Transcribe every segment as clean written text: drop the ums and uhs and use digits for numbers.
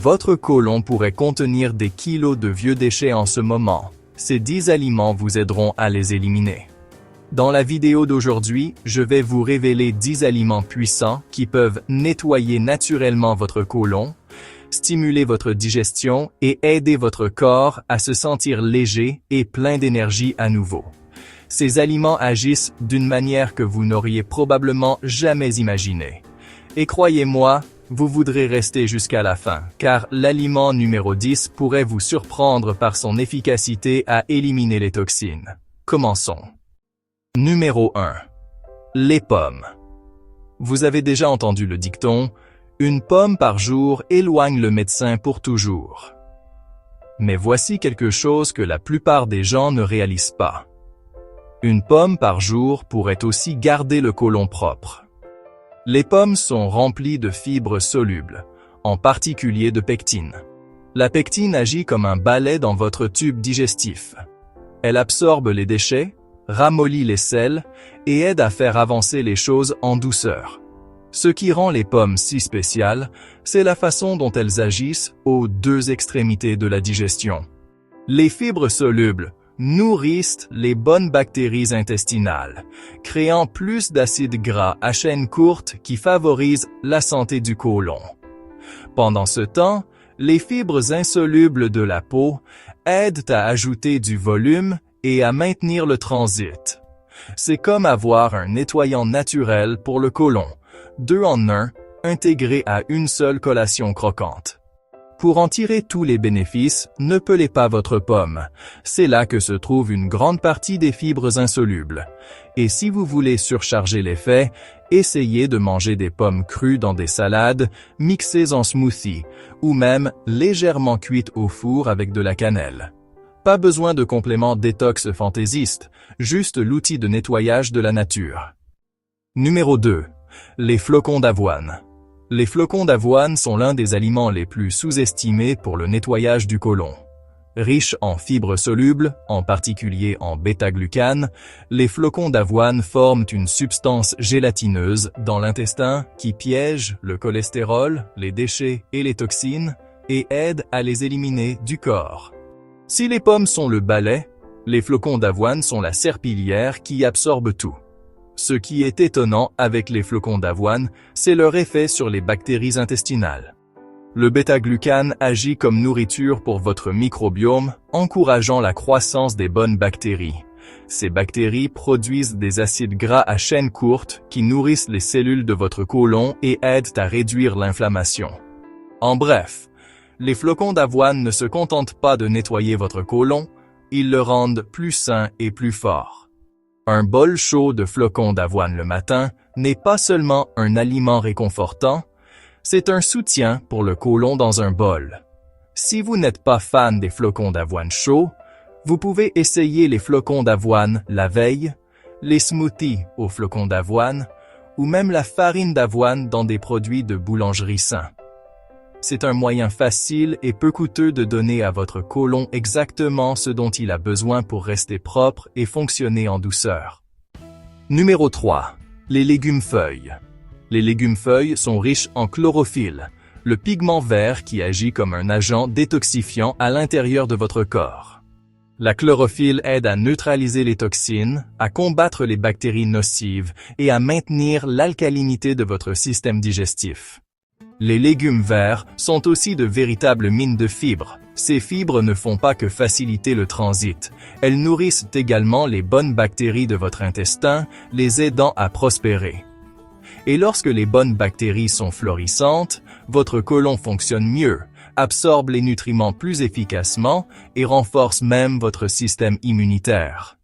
Votre côlon pourrait contenir des kilos de vieux déchets en ce moment. Ces 10 aliments vous aideront à les éliminer. Dans la vidéo d'aujourd'hui, je vais vous révéler 10 aliments puissants qui peuvent nettoyer naturellement votre côlon, stimuler votre digestion et aider votre corps à se sentir léger et plein d'énergie à nouveau. Ces aliments agissent d'une manière que vous n'auriez probablement jamais imaginée. Et croyez-moi, vous voudrez rester jusqu'à la fin, car l'aliment numéro 10 pourrait vous surprendre par son efficacité à éliminer les toxines. Commençons. Numéro 1. Les pommes. Vous avez déjà entendu le dicton « Une pomme par jour éloigne le médecin pour toujours ». Mais voici quelque chose que la plupart des gens ne réalisent pas. Une pomme par jour pourrait aussi garder le côlon propre. Les pommes sont remplies de fibres solubles, en particulier de pectine. La pectine agit comme un balai dans votre tube digestif. Elle absorbe les déchets, ramollit les sels et aide à faire avancer les choses en douceur. Ce qui rend les pommes si spéciales, c'est la façon dont elles agissent aux deux extrémités de la digestion. Les fibres solubles nourrissent les bonnes bactéries intestinales, créant plus d'acides gras à chaîne courte qui favorisent la santé du côlon. Pendant ce temps, les fibres insolubles de la peau aident à ajouter du volume et à maintenir le transit. C'est comme avoir un nettoyant naturel pour le côlon, 2 en 1, intégré à une seule collation croquante. Pour en tirer tous les bénéfices, ne pelez pas votre pomme. C'est là que se trouve une grande partie des fibres insolubles. Et si vous voulez surcharger l'effet, essayez de manger des pommes crues dans des salades, mixées en smoothie, ou même légèrement cuites au four avec de la cannelle. Pas besoin de compléments détox fantaisistes, juste l'outil de nettoyage de la nature. Numéro 2. Les flocons d'avoine. Les flocons d'avoine sont l'un des aliments les plus sous-estimés pour le nettoyage du côlon. Riches en fibres solubles, en particulier en bêta-glucane, les flocons d'avoine forment une substance gélatineuse dans l'intestin qui piège le cholestérol, les déchets et les toxines et aide à les éliminer du corps. Si les pommes sont le balai, les flocons d'avoine sont la serpillière qui absorbe tout. Ce qui est étonnant avec les flocons d'avoine, c'est leur effet sur les bactéries intestinales. Le bêta-glucane agit comme nourriture pour votre microbiome, encourageant la croissance des bonnes bactéries. Ces bactéries produisent des acides gras à chaîne courte qui nourrissent les cellules de votre côlon et aident à réduire l'inflammation. En bref, les flocons d'avoine ne se contentent pas de nettoyer votre côlon, ils le rendent plus sain et plus fort. Un bol chaud de flocons d'avoine le matin n'est pas seulement un aliment réconfortant, c'est un soutien pour le côlon dans un bol. Si vous n'êtes pas fan des flocons d'avoine chauds, vous pouvez essayer les flocons d'avoine la veille, les smoothies aux flocons d'avoine, ou même la farine d'avoine dans des produits de boulangerie sains. C'est un moyen facile et peu coûteux de donner à votre côlon exactement ce dont il a besoin pour rester propre et fonctionner en douceur. Numéro 3. Les légumes-feuilles. Les légumes-feuilles sont riches en chlorophylle, le pigment vert qui agit comme un agent détoxifiant à l'intérieur de votre corps. La chlorophylle aide à neutraliser les toxines, à combattre les bactéries nocives et à maintenir l'alcalinité de votre système digestif. Les légumes verts sont aussi de véritables mines de fibres. Ces fibres ne font pas que faciliter le transit. Elles nourrissent également les bonnes bactéries de votre intestin, les aidant à prospérer. Et lorsque les bonnes bactéries sont florissantes, votre côlon fonctionne mieux, absorbe les nutriments plus efficacement et renforce même votre système immunitaire.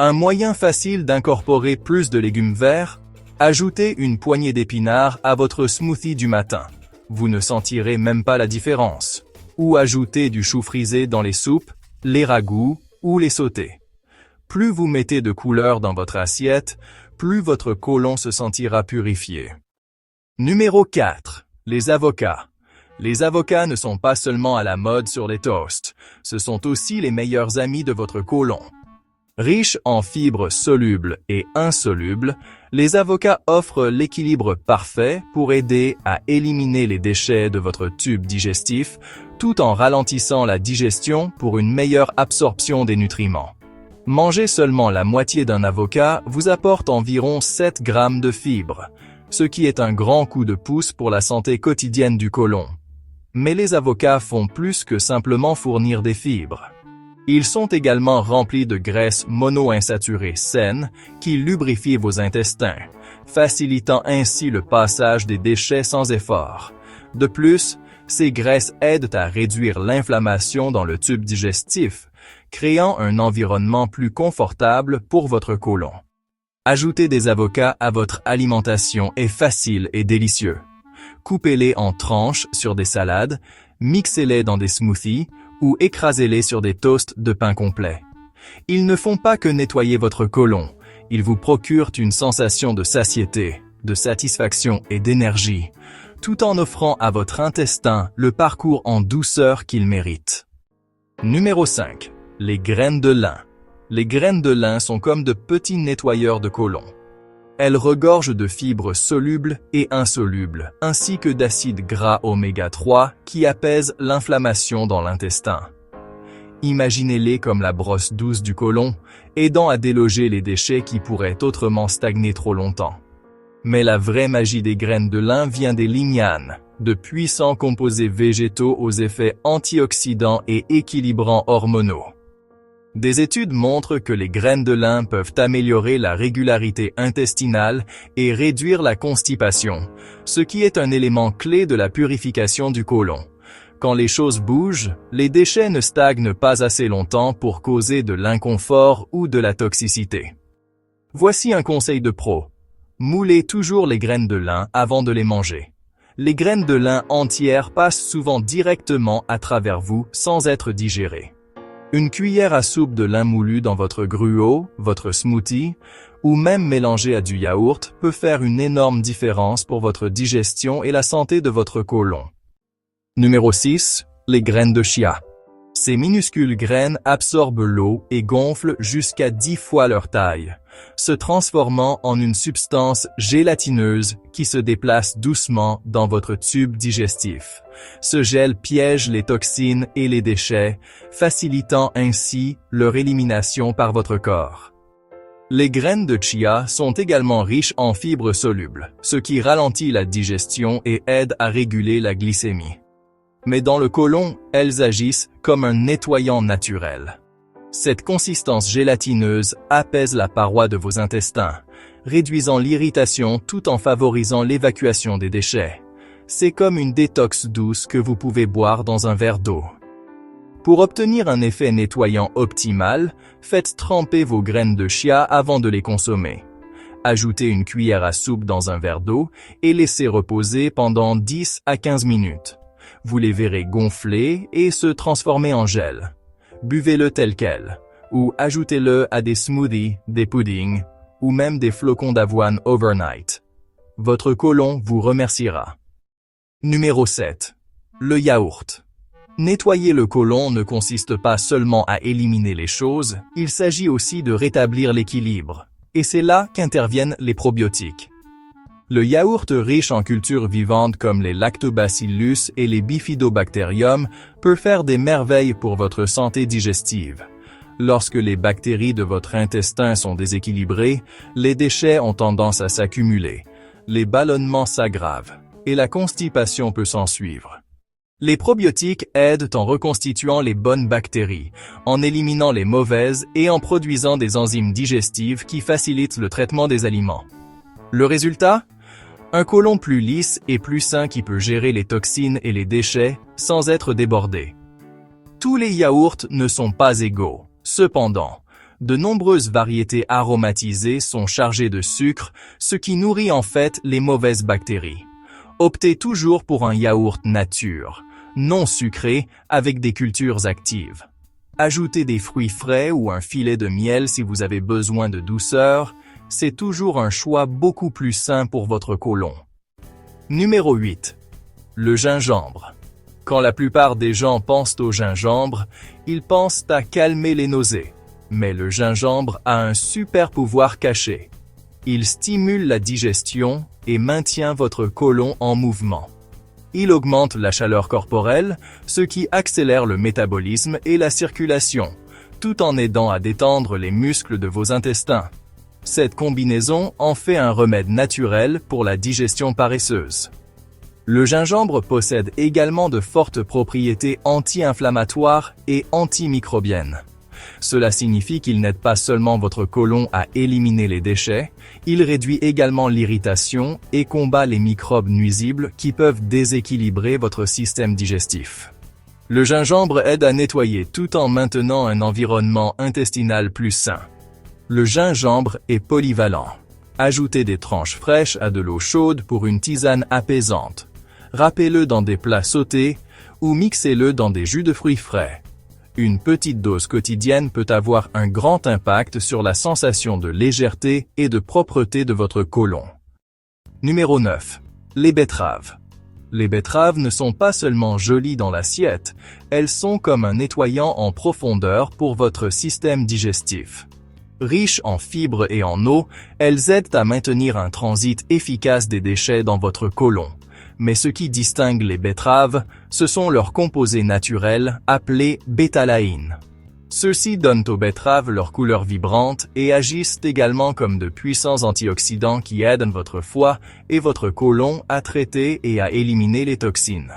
Un moyen facile d'incorporer plus de légumes verts: ajoutez une poignée d'épinards à votre smoothie du matin. Vous ne sentirez même pas la différence. Ou ajoutez du chou frisé dans les soupes, les ragoûts ou les sautés. Plus vous mettez de couleur dans votre assiette, plus votre côlon se sentira purifié. Numéro 4. Les avocats. Les avocats ne sont pas seulement à la mode sur les toasts, ce sont aussi les meilleurs amis de votre côlon. Riches en fibres solubles et insolubles, Les avocats offrent l'équilibre parfait pour aider à éliminer les déchets de votre tube digestif tout en ralentissant la digestion pour une meilleure absorption des nutriments. Manger seulement la moitié d'un avocat vous apporte environ 7 grammes de fibres, ce qui est un grand coup de pouce pour la santé quotidienne du côlon. Mais les avocats font plus que simplement fournir des fibres. Ils sont également remplis de graisses monoinsaturées saines qui lubrifient vos intestins, facilitant ainsi le passage des déchets sans effort. De plus, ces graisses aident à réduire l'inflammation dans le tube digestif, créant un environnement plus confortable pour votre côlon. Ajouter des avocats à votre alimentation est facile et délicieux. Coupez-les en tranches sur des salades, mixez-les dans des smoothies ou écrasez-les sur des toasts de pain complet. Ils ne font pas que nettoyer votre côlon, ils vous procurent une sensation de satiété, de satisfaction et d'énergie, tout en offrant à votre intestin le parcours en douceur qu'il mérite. Numéro 5. Les graines de lin. Les graines de lin sont comme de petits nettoyeurs de côlon. Elles regorgent de fibres solubles et insolubles, ainsi que d'acides gras oméga 3 qui apaisent l'inflammation dans l'intestin. Imaginez-les comme la brosse douce du côlon, aidant à déloger les déchets qui pourraient autrement stagner trop longtemps. Mais la vraie magie des graines de lin vient des lignanes, de puissants composés végétaux aux effets antioxydants et équilibrants hormonaux. Des études montrent que les graines de lin peuvent améliorer la régularité intestinale et réduire la constipation, ce qui est un élément clé de la purification du côlon. Quand les choses bougent, les déchets ne stagnent pas assez longtemps pour causer de l'inconfort ou de la toxicité. Voici un conseil de pro. Moulez toujours les graines de lin avant de les manger. Les graines de lin entières passent souvent directement à travers vous sans être digérées. Une cuillère à soupe de lin moulu dans votre gruau, votre smoothie, ou même mélangé à du yaourt peut faire une énorme différence pour votre digestion et la santé de votre côlon. Numéro 6. Les graines de chia. Ces minuscules graines absorbent l'eau et gonflent jusqu'à 10 fois leur taille, se transformant en une substance gélatineuse qui se déplace doucement dans votre tube digestif. Ce gel piège les toxines et les déchets, facilitant ainsi leur élimination par votre corps. Les graines de chia sont également riches en fibres solubles, ce qui ralentit la digestion et aide à réguler la glycémie. Mais dans le côlon, elles agissent comme un nettoyant naturel. Cette consistance gélatineuse apaise la paroi de vos intestins, réduisant l'irritation tout en favorisant l'évacuation des déchets. C'est comme une détox douce que vous pouvez boire dans un verre d'eau. Pour obtenir un effet nettoyant optimal, faites tremper vos graines de chia avant de les consommer. Ajoutez une cuillère à soupe dans un verre d'eau et laissez reposer pendant 10 à 15 minutes. Vous les verrez gonfler et se transformer en gel. Buvez-le tel quel, ou ajoutez-le à des smoothies, des puddings, ou même des flocons d'avoine overnight. Votre côlon vous remerciera. Numéro 7. Le yaourt. Nettoyer le côlon ne consiste pas seulement à éliminer les choses, il s'agit aussi de rétablir l'équilibre. Et c'est là qu'interviennent les probiotiques. Le yaourt riche en cultures vivantes comme les lactobacillus et les bifidobacterium peut faire des merveilles pour votre santé digestive. Lorsque les bactéries de votre intestin sont déséquilibrées, les déchets ont tendance à s'accumuler, les ballonnements s'aggravent, et la constipation peut s'ensuivre. Les probiotiques aident en reconstituant les bonnes bactéries, en éliminant les mauvaises et en produisant des enzymes digestives qui facilitent le traitement des aliments. Le résultat ? Un côlon plus lisse et plus sain qui peut gérer les toxines et les déchets sans être débordé. Tous les yaourts ne sont pas égaux. Cependant, de nombreuses variétés aromatisées sont chargées de sucre, ce qui nourrit en fait les mauvaises bactéries. Optez toujours pour un yaourt nature, non sucré, avec des cultures actives. Ajoutez des fruits frais ou un filet de miel si vous avez besoin de douceur. C'est toujours un choix beaucoup plus sain pour votre côlon. Numéro 8. Le gingembre. Quand la plupart des gens pensent au gingembre, ils pensent à calmer les nausées. Mais le gingembre a un super pouvoir caché. Il stimule la digestion et maintient votre côlon en mouvement. Il augmente la chaleur corporelle, ce qui accélère le métabolisme et la circulation, tout en aidant à détendre les muscles de vos intestins. Cette combinaison en fait un remède naturel pour la digestion paresseuse. Le gingembre possède également de fortes propriétés anti-inflammatoires et antimicrobiennes. Cela signifie qu'il n'aide pas seulement votre côlon à éliminer les déchets, il réduit également l'irritation et combat les microbes nuisibles qui peuvent déséquilibrer votre système digestif. Le gingembre aide à nettoyer tout en maintenant un environnement intestinal plus sain. Le gingembre est polyvalent. Ajoutez des tranches fraîches à de l'eau chaude pour une tisane apaisante. Râpez-le dans des plats sautés ou mixez-le dans des jus de fruits frais. Une petite dose quotidienne peut avoir un grand impact sur la sensation de légèreté et de propreté de votre côlon. Numéro 9. Les betteraves. Les betteraves ne sont pas seulement jolies dans l'assiette, elles sont comme un nettoyant en profondeur pour votre système digestif. Riches en fibres et en eau, elles aident à maintenir un transit efficace des déchets dans votre côlon. Mais ce qui distingue les betteraves, ce sont leurs composés naturels appelés bétalaïnes. Ceux-ci donnent aux betteraves leur couleur vibrante et agissent également comme de puissants antioxydants qui aident votre foie et votre côlon à traiter et à éliminer les toxines.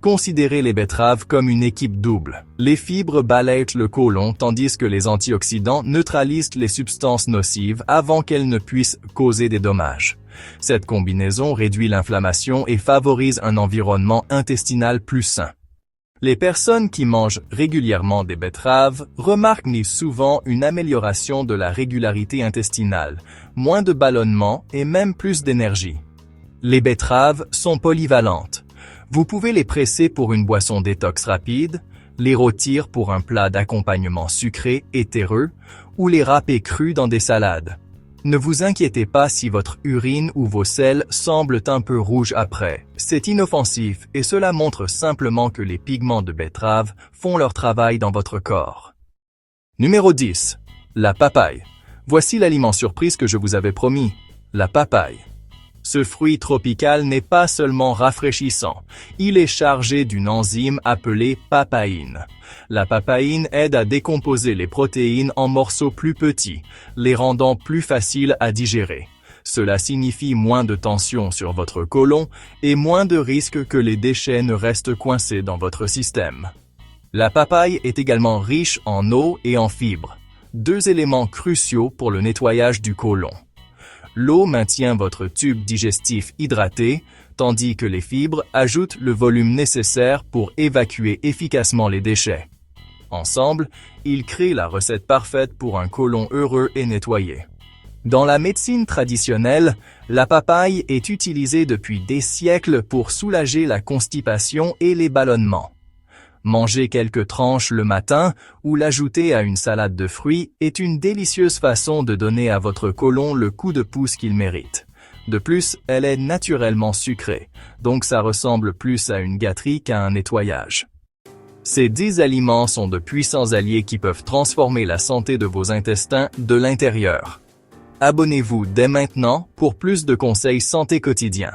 Considérez les betteraves comme une équipe double. Les fibres balayent le côlon tandis que les antioxydants neutralisent les substances nocives avant qu'elles ne puissent causer des dommages. Cette combinaison réduit l'inflammation et favorise un environnement intestinal plus sain. Les personnes qui mangent régulièrement des betteraves remarquent souvent une amélioration de la régularité intestinale, moins de ballonnement et même plus d'énergie. Les betteraves sont polyvalentes. Vous pouvez les presser pour une boisson détox rapide, les rôtir pour un plat d'accompagnement sucré et terreux, ou les râper crus dans des salades. Ne vous inquiétez pas si votre urine ou vos selles semblent un peu rouges après. C'est inoffensif et cela montre simplement que les pigments de betterave font leur travail dans votre corps. Numéro 10. La papaye. Voici l'aliment surprise que je vous avais promis, la papaye. Ce fruit tropical n'est pas seulement rafraîchissant, il est chargé d'une enzyme appelée papaïne. La papaïne aide à décomposer les protéines en morceaux plus petits, les rendant plus faciles à digérer. Cela signifie moins de tension sur votre côlon et moins de risque que les déchets ne restent coincés dans votre système. La papaye est également riche en eau et en fibres, deux éléments cruciaux pour le nettoyage du côlon. L'eau maintient votre tube digestif hydraté, tandis que les fibres ajoutent le volume nécessaire pour évacuer efficacement les déchets. Ensemble, ils créent la recette parfaite pour un côlon heureux et nettoyé. Dans la médecine traditionnelle, la papaye est utilisée depuis des siècles pour soulager la constipation et les ballonnements. Manger quelques tranches le matin ou l'ajouter à une salade de fruits est une délicieuse façon de donner à votre côlon le coup de pouce qu'il mérite. De plus, elle est naturellement sucrée, donc ça ressemble plus à une gâterie qu'à un nettoyage. Ces 10 aliments sont de puissants alliés qui peuvent transformer la santé de vos intestins de l'intérieur. Abonnez-vous dès maintenant pour plus de conseils santé quotidiens.